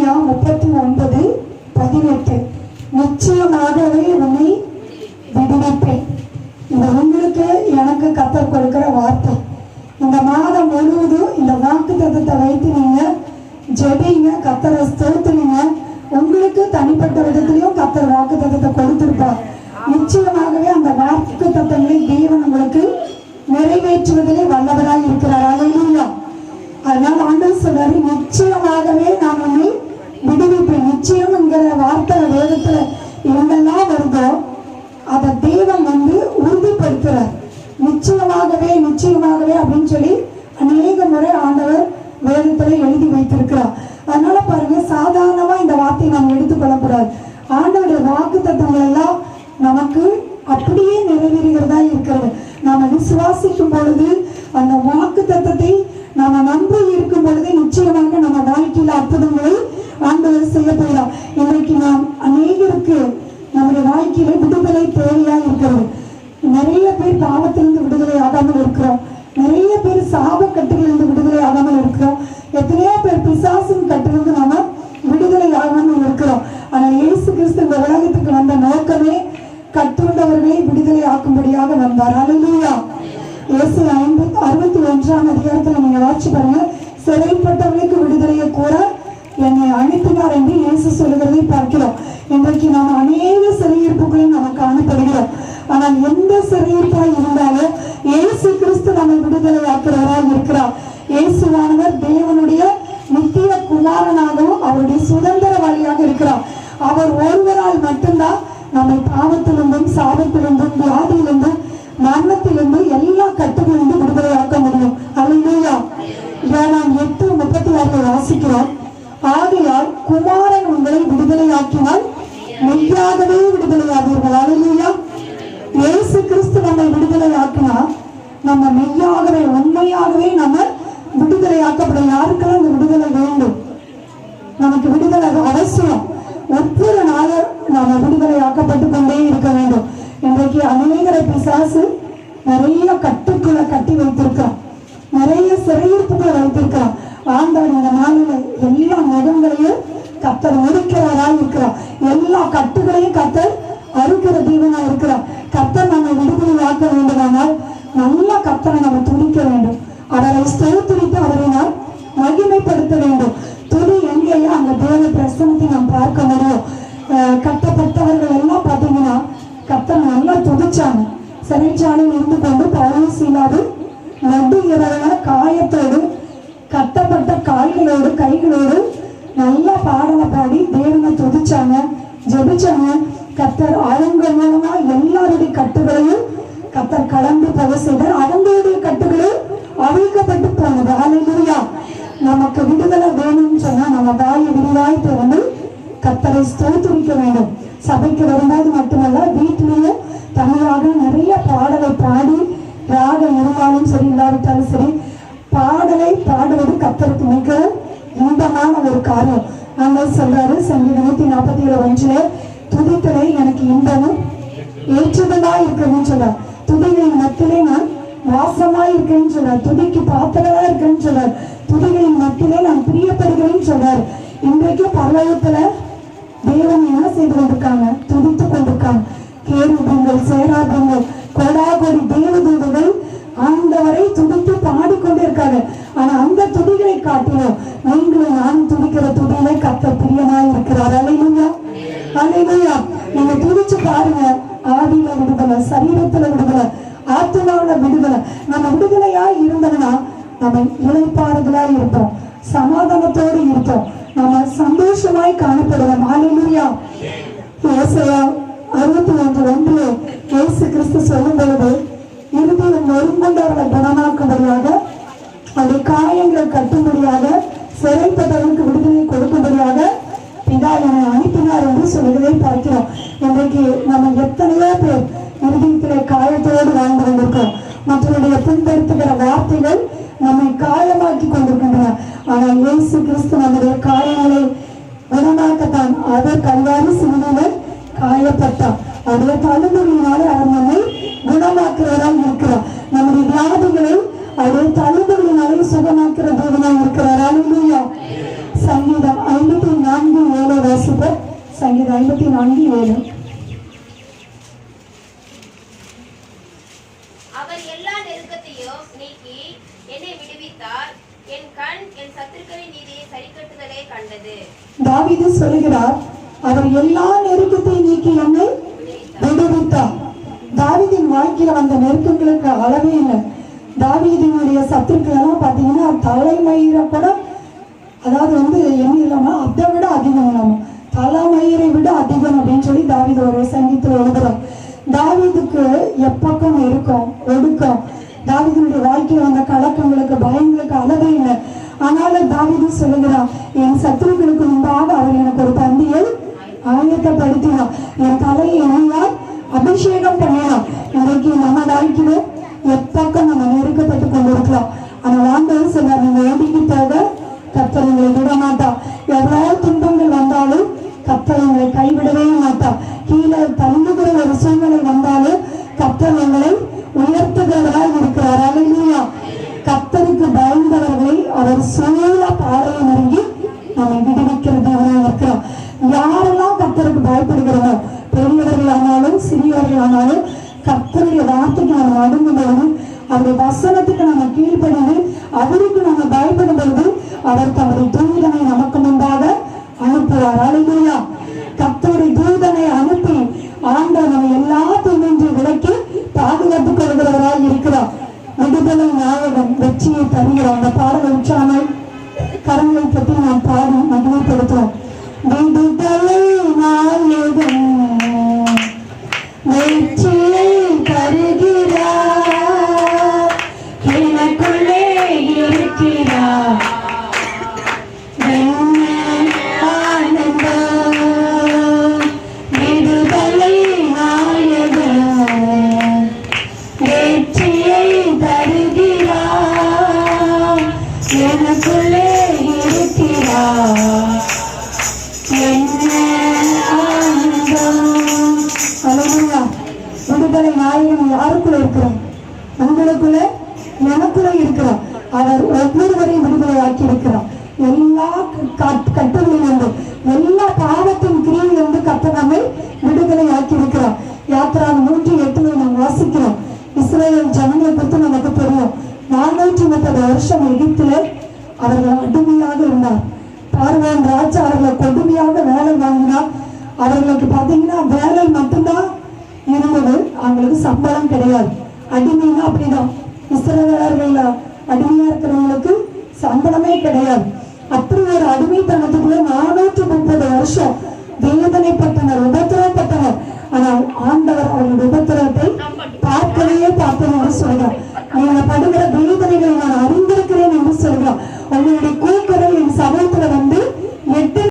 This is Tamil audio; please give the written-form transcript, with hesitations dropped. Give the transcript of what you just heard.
ஏசாயா 39:18 நிச்சயமாகவே உன்னை விடுவிப்பேன். இது உங்களுக்கு எனக்கு கர்த்தர் கொடுக்கிற வார்த்தை. இந்த மாதம் முழுவதும் இந்த வாக்குத்தத்தத்தை வைத்து நீங்க ஜெபிங்க, கர்த்தரை ஸ்தோத்திரிங்க. உங்களுக்கு தனிப்பட்ட விதத்திலையும் கர்த்தர் வாக்குத்தத்தத்தை கொடுத்திருப்பார். நிச்சயமாகவே அந்த வாக்குத்தத்தங்களை தேவன் உங்களுக்கு நிறைவேற்றுவதிலே வல்லவராய் இருக்கிறார். அல்லேலூயா. அதனால ஆண்டவர் சொல்றாரு, நிச்சயமாகவே நான் உன்னை விடுவிப்பேன். நிச்சயம் என்கிற வார்த்தை வேதத்துல எங்கெல்லாம் வருதோ அதை தேவன் உறுதிப்படுத்துறார். நிச்சயமாகவே நிச்சயமாகவே அப்படின்னு சொல்லி அநேக முறை ஆண்டவர் வேதத்துல எழுதி வைத்திருக்கிறார். அதனால பாருங்க, சாதாரணமா இந்த வார்த்தையை நாம் எடுத்துக்கொள்ளக்கூடாது. ஆண்டவருடைய வாக்கு தத்தங்கள் எல்லாம் நமக்கு அப்படியே நிறைவேறுகிறதா இருக்கிறது. நாம விசுவாசிக்கும் பொழுது, அந்த வாக்கு தத்தத்தை நாம நம்பி இருக்கும் பொழுது நிச்சயமாக நம்ம வாழ்க்கையில அற்புதங்களை ஆண்டவர் செய்ய போகிறார். இன்றைக்கு நாம் அநேகருக்கு நம்முடைய வாழ்க்கையில விடுதலை தேவையா இருக்கிறது. நிறைய பேர் பாவத்திலிருந்து விடுதலை ஆகாமல் இருக்கிறோம். நிறைய பேர் சாப கட்டுகளிலிருந்து விடுதலை ஆகாமல் இருக்கிறோம். எத்தனையோ பேர் பிசாசின் கட்டிலிருந்து நாம விடுதலை ஆகாமல் இருக்கிறோம். ஆனால் இயேசு கிறிஸ்து இந்த உலகத்துக்கு வந்த நோக்கமே கட்டுண்டவர்களை விடுதலை ஆக்கும்படியாக வந்தார். அல்லேலூயா. இயேசு 61ஆம் அதிகாரத்துல நீங்க வாட்சி பாருங்க. சிறைப்பட்டவர்களுக்கு விடுதலையை கூற என்னை அனுப்பினார் என்று இயேசு சொல்லுகிறதை பார்க்கிறோம். இன்றைக்கு நாம் அநேக சிறையிருப்புகளை நமக்கு காணப்படுகிறோம். ஆனால் எந்த சிறையிருப்பாய் இருந்தாலும் இயேசு கிறிஸ்து நம்மை விடுதலை ஆக்குறவராய் இருக்கிறார். இயேசுவானவர் தேவனுடைய நித்திய குமாரனாகவும் அவருடைய சுதந்திர வழியாக இருக்கிறார். அவர் ஒருவரால் மட்டும்தான் நம்மை பாவத்திலிருந்தும் சாபத்திலிருந்தும் வியாதியிலிருந்தும் மரணத்திலிருந்தும் எல்லா கட்டுகளிலிருந்தும் விடுதலை ஆக்க முடியும். அல்லேலூயா. நாம் 8:36 வாசிக்கிறோம். ஆகையால் குமாரன் உங்களை விடுதலை ஆக்கினால் மெய்யாகவே விடுதலை ஆவீர்கள். அல்லேலூயா. இயேசு கிறிஸ்து நம்மை விடுதலை ஆக்கினா நம்ம மெய்யாகவே உண்மையாகவே நம்ம விடுதலை ஆக்கப்படும். யாருக்கெல்லாம் இந்த விடுதலை வேண்டும்? நமக்கு விடுதலை அவசியம். ஒவ்வொரு நாளும் நாம விடுதலை ஆக்கப்பட்டு கொண்டே இருக்க வேண்டும். இன்றைக்கு அநேகரை பிசாசு நிறைய கட்டுக்களை கட்டி வைத்திருக்கிறோம், நிறைய சிறையிருப்புகளை வைத்திருக்கிறோம். ஆண்டவர் இந்த நாளில் எல்லா நகங்களையும் கர்த்தர் முடிக்கிறவராய் இருக்கிறார். எல்லா கட்டுகளையும் கர்த்தர் அறுக்கிற தீவனா இருக்கிறார். கர்த்தர் நம்ம விடுதலை ஆக்க வேண்டுமானால் நல்லா கர்த்தரை நம்ம துடிக்க வேண்டும். அவரை ஸ்தோத்திரித்து அவரை நாம் மகிமைப்படுத்த வேண்டும். துதி எங்கேயோ அந்த தேவ பிரசனத்தை நாம் பார்க்க முடியும். கட்டப்பட்டவர்கள் எல்லாம் பார்த்தீங்கன்னா கர்த்தர் நல்லா துதிச்சாங்க. சிறைச்சாலையில் இருந்து கொண்டு பவுலும் சீலாவும் நடு இரவுல காயத்தோடு கட்டப்பட்ட கால்களோடு கைகளோடு நல்லா பாடலை பாடி தேவனை துதிச்சாங்க, ஜெபிச்சாங்க. கர்த்தர் அவங்க மூலமா எல்லாருடைய கட்டுகளையும் கர்த்தர் கலந்து போக செய்தார். அவங்களுடைய கட்டுகளும் அவிழ்க்கப்பட்டு போனது. அல்லேலூயா. நமக்கு விடுதலை வேணும்னு சொன்னா நம்ம வாயை விரிவாய் திறந்து கர்த்தரை ஸ்தோத்திரிக்க வேண்டும். சபைக்கு வரும்போது மட்டுமல்ல, வீட்டிலேயும் தனியாக நிறைய பாடலை பாடி, ராக இருந்தாலும் சரி இல்லாவிட்டாலும் சரி, பாடலை பாடுவது கர்த்தருக்கு மிக இன்பமான ஒரு காரியம். ஆண்டவர் சொல்றாரு சங்கீதம் 147:1 துதித்தலை எனக்கு இன்பமும் ஏற்றுதலா இருக்குன்னு சொல்றார். துதிகளின் மத்திலே நான் வாசமாய் இருக்கேன்னு சொல்றார். துதிக்கு பாத்திரமா இருக்கேன்னு சொல்றார். துதிகளின் மத்திலே நான் பிரியப்படுகிறேன்னு சொல்றாரு. இன்றைக்கு பரலோகத்துல தேவன் என்ன செய்து கொண்டிருக்காங்க? துதித்து கொண்டிருக்காங்க. கேருபீன்கள், சேராபீன்கள், கோடாகோடி தேவதூதர்கள் ஆண்டவரை துதித்து பாடிக்கொண்டே இருக்காங்க. ஆனா அந்த துதிகளை காட்டிலும் நீங்களும் நானும் துதிக்கிற துதியிலே கர்த்தர் பிரியமாய் இருக்கிறார். அல்லேலூயா. அல்லேலூயா. நீங்க துதிச்சு பாருங்க. ஆவியில விடுதலை, சரீரத்துல விடுதலை, ஆத்மாவில விடுதலை. நம்ம விடுதலையா இருந்தோம்னா நம்ம இளைப்பாறுதலாய் இருப்போம், சமாதானத்தோடு இருப்போம், நம்ம சந்தோஷமாய் காணப்படுவோம். அல்லேலூயா. ஏசாயா 61:1 இயேசு கிறிஸ்து சொல்லும் பொழுது, இறுதியில் நொறுங்குண்டவர்களை குணமாக்கும்படியாக, அவருடைய காயங்களை கட்டும்படியாக, சிறைப்பட்டவர்களுக்கு விடுதலை கொடுக்கும்படியாக பிதா என்னை அனுப்பினார் என்று சொல்லுவதை பார்க்கிறோம். இன்றைக்கு நம்ம எத்தனையோ பேர் இறுதியத்திலே காயத்தோடு வாழ்ந்து கொண்டிருக்கிறோம். மற்றவருடைய புண்படுத்துகிற வார்த்தைகள் நம்மை காயமாக்கி கொண்டிருக்கின்றன. ஆனால் இயேசு கிறிஸ்து நம்முடைய காயங்களை குணமாக்கத்தான் அவர் கல்வாரி சிலுவையில் காயப்பட்டார். அவருடைய தழும்புகளினாலே அவர் நம்மை குணமாக்குறவராக இருக்கிறார். நம்முடைய வியாதிகளை அவருடைய தழும்புகளினாலே சுகமாக்குற தேவனாக இருக்கிறார். அல்லேலூயா. சங்கீதம் 54 54:7 வாசிப்போம். சங்கீதம் 54:7. அவர் எல்லா நெருக்கத்தையும் நீக்கி என்னை விடுவித்தார். என் கண் என் சத்துருக்களின் நீதியை சரிக்கட்டுதலை கண்டது. தாவீது சொல்லுகிறார், அவர் எல்லா நெருக்கத்தையும் நீக்கி என்னை விடுவித்தார். தாவீதின் வாழ்க்கையில வந்த நெருக்கங்களுக்கு அளவே இல்லை. தாவீதினுடைய சத்துருக்கள் எல்லாம் பார்த்தீங்கன்னா தலைமயிரை கூட, அதாவது என்ன இல்லாம அதை விட அதிகம் இல்லாம தலைமயிரை விட அதிகம் அப்படின்னு சொல்லி தாவீது ஒரு சங்கீதத்தில் எழுதுறார். தாவீதுக்கு எப்பக்கம் இருக்கும், ஒடுக்கம். தாவீதினுடைய வாழ்க்கையில் வந்த கலக்கங்களுக்கு பயங்களுக்கு அளவே இல்லை. ஆனாலும் தாவீது சொல்லுகிறான், என் சத்துருக்களுக்கு முன்பாக அவர் எனக்கு ஒரு பந்தியை ஆயத்தப்படுத்தினார், என் தலையை எண்ணியால் அபிஷேகம் பண்ணினார். இன்றைக்கு நம்ம வாழ்க்கையில எப்பக்கம் நம்ம நெருக்கப்பட்டு கொண்டிருக்கலாம். ஆனால் ஆண்டவர் சொல்றார், நீங்க ஓடிக்கு போக கர்த்தர் உங்களை விட மாட்டா. எவ்வளவு துன்பங்கள் வந்தாலும் கர்த்தர் உங்களை கைவிடவே மாட்டா. கீழே தள்ளுகிற ஒரு சூழ்நிலை வந்தாலும் கர்த்தர் உங்களை உயர்த்துகிறவராக இருக்கிறார். அல்லேலூயா. கர்த்தருக்கு பயந்தவர்களை அவர் சூழ பாறையை நெருங்கி நம்மை விடுவிக்கிறவராக இருக்கிறார். யாரெல்லாம் கர்த்தருக்கு பயப்படுகிறோமோ, பெரியவர்கள் ஆனாலும் சிறியவர்கள் ஆனாலும், கர்த்தருடைய வார்த்தைக்கு நம்ம அடங்கும் பொழுது, அவருடைய வசனத்துக்கு நம்ம கீழ்ப்படிந்து அவருக்கு நம்ம பயப்படும் பொழுது அவர் தம்முடைய தூதனை நமக்கு முன்பாக அனுப்புவார். அல்லேலூயா. கர்த்தருடைய தூதனை அனுப்பி ஆண்டவர் நம்ம எல்லா தீமையும் விலக்கி பாதுகாத்துக் கொள்கிறவராய் இருக்கிறார். விடுதலை நாயகன் வெற்றியை தருகிறோம். அந்த பாடலை உற்சாகமாய் கரங்களை பற்றி நாம் பாடி மகிமைப்படுத்துவோம். விடுதலை நாயகன் வெற்றியை தருகிறார், எனக்குள்ளே இருக்கிறார். விடுதலை நாயகன் வெற்றியை தருகிறார், எனக்குள்ளே இருக்கிறார். விடுதலை நாயகன் யாருக்குள்ள இருக்கிறோம்? உங்களுக்குள்ள, எனக்குள்ள இருக்கிறோம். அவர் ஒவ்வொருவரையும் விடுதலை ஆக்கி இருக்கிறார். எல்லா கட்டுகளிலிருந்தும், எல்லா பாவத்தின் கிரியிலிருந்து கர்த்தர் நம்மை விடுதலை ஆக்கி இருக்கிறார். யாத்திராகமம் 3:8 நாம் வாசிக்கிறோம். இஸ்ரவேல் ஜனங்களை பற்றி நமக்கு தெரியும். 430 வருஷம் எகிப்திலே அவர்கள் அடிமையாக இருந்தார். பார்வோன் ராஜா அவர்களை கொடுமையாக வேலை வாங்கினார். அவர்களுக்கு பார்த்தீங்கன்னா வேலை மட்டும்தான் இருந்தது, அவங்களுக்கு சம்பளம் கிடையாது. அடிமைன்னா அப்படிதான். இஸ்ரவேலர்கள் அடிமையா இருக்கிறவங்களுக்கு சம்பளமே கிடையாது. அப்படி ஒரு அடிமைத்தனத்துக்குள்ள 430 வருஷம் வேதனைப்பட்டனர், உபத்திரவப்பட்டனர். ஆனால் ஆண்டவர் அவர்களுடைய உபத்திரவத்தை பார்க்கவே பார்த்தேன் என்று சொல்கிறார். நீங்க படுகிற வேதனைகளை நான் அறிந்திருக்கிறேன் என்று சொல்கிறார். உங்களுடைய கூக்குரல் என் சமூகத்துல 8